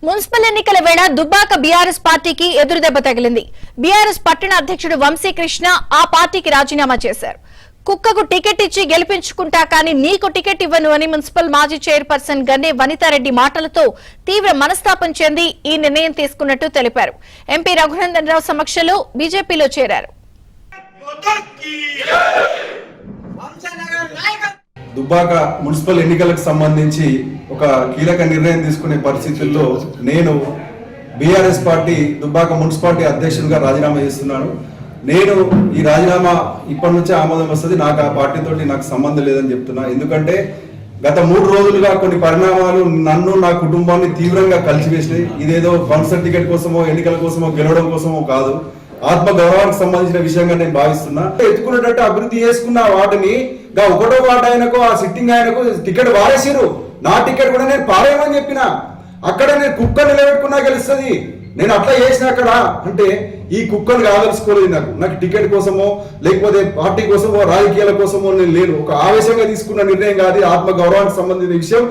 Municipal ఎన్నికల వేళ Dubbaka BRS పార్టీకి ఎదురుదెబ్బ తగిలింది. బీఆర్ఎస్ పట్టణ అధ్యక్షుడు వంశీకృష్ణ ఆ పార్టీకి రాజీనామా చేశారు. కుక్కకు టికెట్ ఇచ్చి గెలిపించుకుంటా కానీ నీకు టికెట్ ఇవ్వను అని మున్సిపల్ మాజీ చైర్పర్సన్ గన్నే వనితారెడ్డి మాటలతో తీవ్ర మనస్తాపం చెంది ఈ నిర్ణయం తీసుకున్నట్టు తెలిపారు. ఎంపీ రఘునందన్ రావు సమక్షంలో బీజేపీలో చేరారు. దుబ్బాక మున్సిపల్ ఎన్నికలకు సంబంధించి ఒక కీలక నిర్ణయం తీసుకునే పరిస్థితుల్లో నేను బీఆర్ఎస్ పార్టీ దుబ్బాక మున్సిపాలిటీ అధ్యక్షుడిగా రాజీనామా చేస్తున్నాను. నేను ఈ రాజీనామా ఇప్పటి నుంచే ఆమోదం వస్తుంది. నాకు ఆ పార్టీతోటి నాకు సంబంధం లేదని చెప్తున్నా. ఎందుకంటే గత 3 రోజులుగా కొన్ని పరిణామాలు నన్ను నా కుటుంబాన్ని తీవ్రంగా కలిసివేసినాయి. ఇదేదో కౌన్సిల్ టికెట్ కోసమో ఎన్నికల కోసమో గెలవడం కోసమో కాదు, ఆత్మ గౌరవానికి సంబంధించిన విషయంగా నేను భావిస్తున్నా. ఎత్తుకున్నట్టు అభివృద్ధి చేసుకున్న వాటిని ఒకటో వార్డు ఆయనకు ఆ సిట్టింగ్ ఆయనకు టికెట్ వారేసారు. నా టికెట్ కూడా నేను పారేయమని చెప్పిన. అక్కడ నేను కుక్కను నిలబెట్టుకున్నా గెలుస్తుంది. నేను అట్లా చేసిన అక్కడ అంటే ఈ కుక్కను కాదలుచుకోలేదు. నాకు టికెట్ కోసమో లేకపోతే పార్టీ కోసమో రాజకీయాల కోసమో నేను లేను. ఒక ఆవేశంగా తీసుకున్న నిర్ణయం కాదు, ఆత్మ గౌరవానికి సంబంధించిన విషయం.